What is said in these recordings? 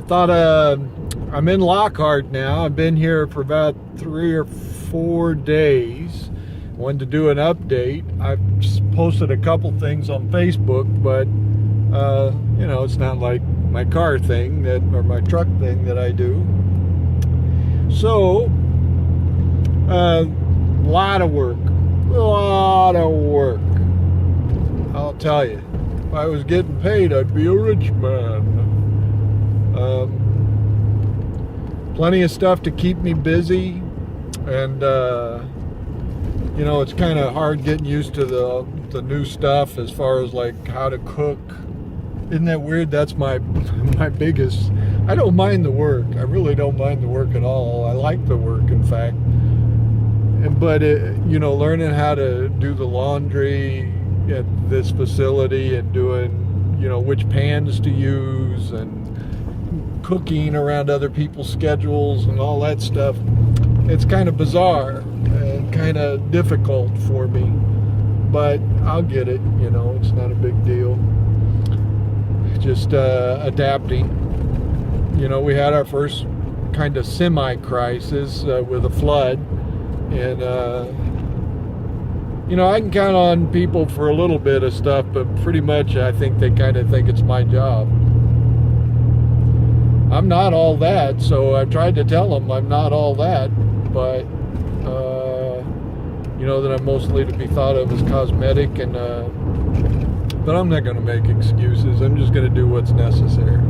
thought I'm in Lockhart now. I've been here for about 3 or 4 days. Wanted to do an update. I've just posted a couple things on Facebook, but you know, it's not like my car thing or my truck thing that I do. So a lot of work. I'll tell you, if I was getting paid, I'd be a rich man. Plenty of stuff to keep me busy, and you know, it's kind of hard getting used to the new stuff as far as like how to cook. Isn't that weird? That's my biggest. I don't mind the work. I really don't mind the work at all. I like the work, in fact. But you know, learning how to do the laundry at this facility and doing, you know, which pans to use and cooking around other people's schedules and all that stuff, it's kind of bizarre and kind of difficult for me, but I'll get it. You know, it's not a big deal. Just adapting. You know, we had our first kind of semi-crisis with a flood, and you know, I can count on people for a little bit of stuff, but pretty much I think they kind of think it's my job. I'm not all that, so I tried to tell them I'm not all that, but you know, that I'm mostly to be thought of as cosmetic, and but I'm not going to make excuses. I'm just going to do what's necessary.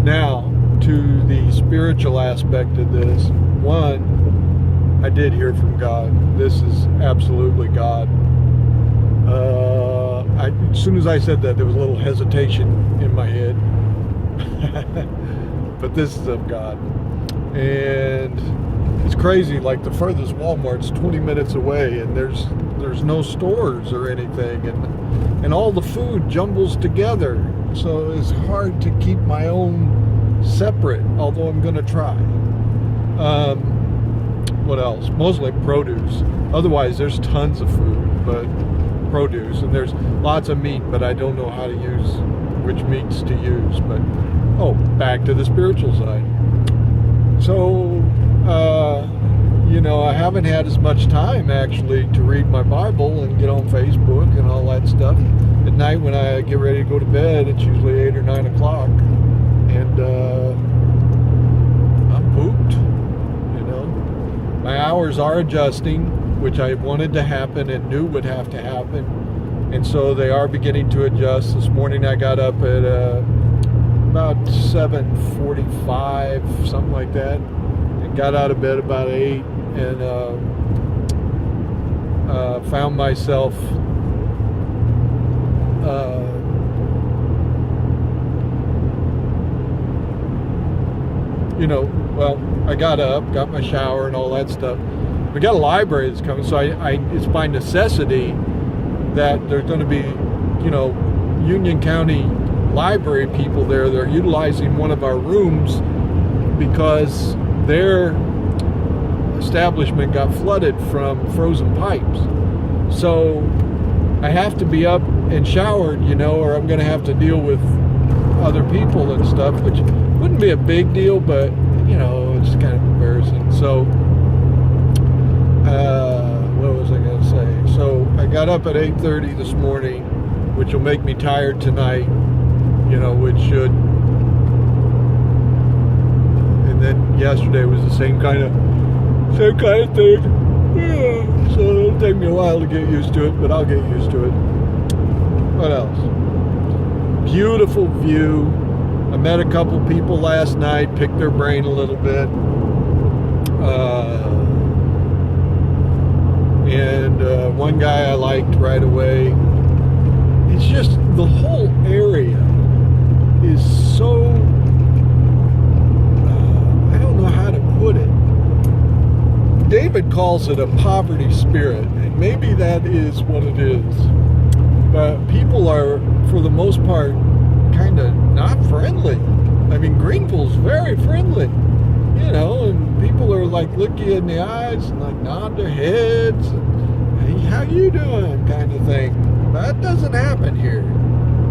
Now, to the spiritual aspect of this, one, I did hear from God. This is absolutely God. As soon as I said that, there was a little hesitation in my head. But this is of God. And it's crazy, like the furthest Walmart's 20 minutes away, and there's no stores or anything, and all the food jumbles together, so it's hard to keep my own separate, although I'm going to try. What else? Mostly produce. Otherwise, there's tons of food, but produce, and there's lots of meat, but I don't know how to use which meats to use. But back to the spiritual side. So you know, I haven't had as much time actually to read my Bible and get on Facebook and all that stuff. At night when I get ready to go to bed, it's usually 8 or 9 o'clock, and I'm pooped. You know, my hours are adjusting, which I wanted to happen and knew would have to happen, and so they are beginning to adjust. This morning I got up at about 7:45, something like that, and got out of bed about 8, and found myself you know, well, I got up, got my shower and all that stuff. We got a library that's coming, so it's by necessity that there's going to be, you know, Union County Library people there. They're utilizing one of our rooms because their establishment got flooded from frozen pipes. So I have to be up and showered, you know, or I'm going to have to deal with other people and stuff, which wouldn't be a big deal, but, you know, it's kind of embarrassing. So what was I going to say? So I got up at 8:30 this morning, which will make me tired tonight, you know, which should. And then yesterday was the same kind of thing. Yeah. So it'll take me a while to get used to it, but I'll get used to it. What else? Beautiful view. I met a couple people last night, picked their brain a little bit. And one guy I liked right away. It's just the whole area is so, I don't know how to put it. David calls it a poverty spirit, and maybe that is what it is. But people are, for the most part, kind of not friendly. I mean, Greenville's very friendly, you know, and people are like look you in the eyes and like nod their heads and, hey, how you doing, kind of thing. That doesn't happen here.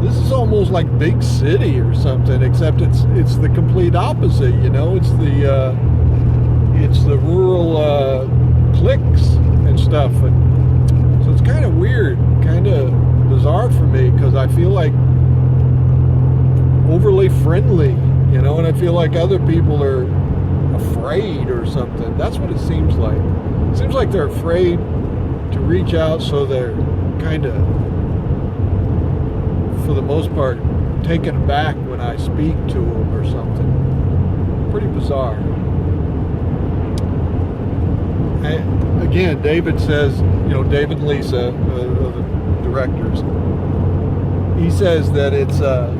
This is almost like big city or something, except it's the complete opposite. You know, it's the rural cliques and stuff, and so it's kind of weird, kind of bizarre for me, because I feel like overly friendly, you know, and I feel like other people are afraid or something. That's what it seems like. It seems like they're afraid to reach out, so they're kind of, for the most part, taken aback when I speak to them or something. Pretty bizarre. Again, David says, you know, David and Lisa, the directors, he says that it's a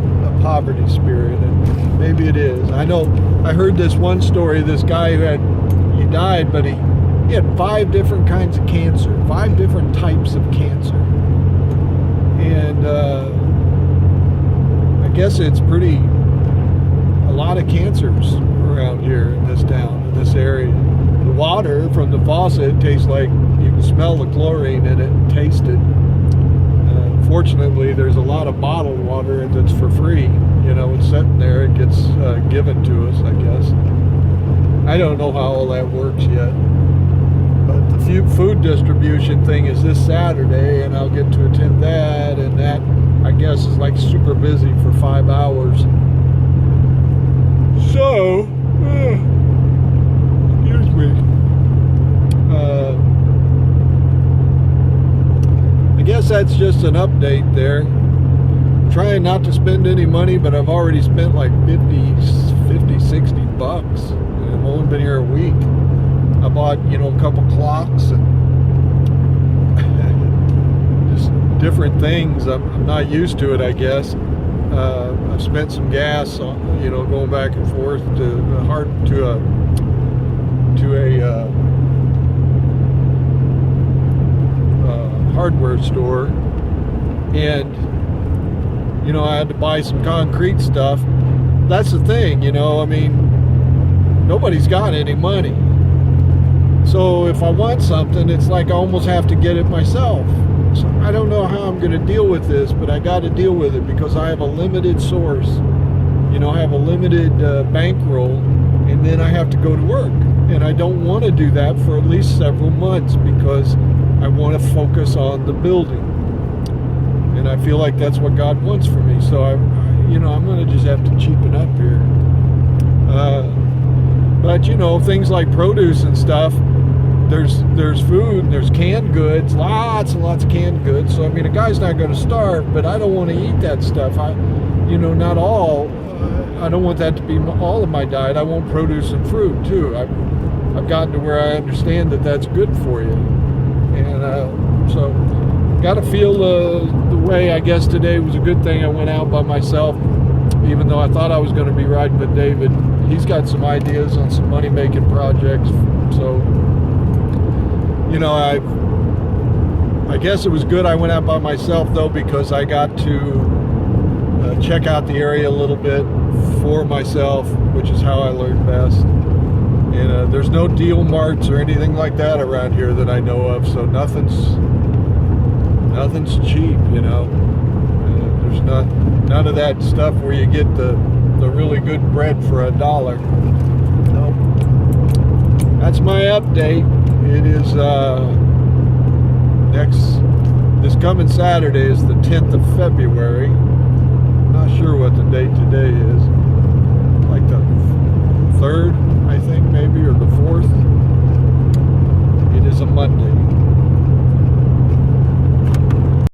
poverty spirit, and maybe it is. I know, I heard this one story, this guy he died, but he had 5 different kinds of cancer, 5 different types of cancer. And I guess it's a lot of cancers around here in this town, in this area. The water from the faucet tastes like, you can smell the chlorine in it and taste it. Fortunately, there's a lot of bottled water that's for free. You know, it's sitting there, it gets given to us, I guess. I don't know how all that works yet. But the food distribution thing is this Saturday, and I'll get to attend that, and that, I guess, is like super busy for 5 hours. So, excuse me. I guess that's just an update there. I'm trying not to spend any money, but I've already spent like 50, 60 bucks. And I've only been here a week. I bought, you know, a couple clocks and just different things. I'm not used to it, I guess. I've spent some gas, you know, going back and forth to a hardware store, and you know, I had to buy some concrete stuff. That's the thing, you know, I mean, nobody's got any money, so if I want something, it's like I almost have to get it myself. So I don't know how I'm going to deal with this, but I got to deal with it because I have a limited source. You know, I have a limited bankroll, and then I have to go to work, and I don't want to do that for at least several months because I want to focus on the building, and I feel like that's what God wants for me. So you know, I'm going to just have to cheapen up here. But you know, things like produce and stuff, there's food, there's canned goods, lots and lots of canned goods. So I mean, a guy's not going to starve, but I don't want to eat that stuff. You know, not all. I don't want that to be all of my diet. I want produce and fruit too. I've gotten to where I understand that that's good for you. And so got to feel the way. I guess today was a good thing I went out by myself, even though I thought I was going to be riding with David. He's got some ideas on some money-making projects. So, you know, I guess it was good I went out by myself, though, because I got to check out the area a little bit for myself, which is how I learn best. And there's no deal marts or anything like that around here that I know of, so nothing's cheap, you know. There's none of that stuff where you get the really good bread for $1. Nope. That's my update. It is this coming Saturday is the 10th of February. Not sure what the date today is.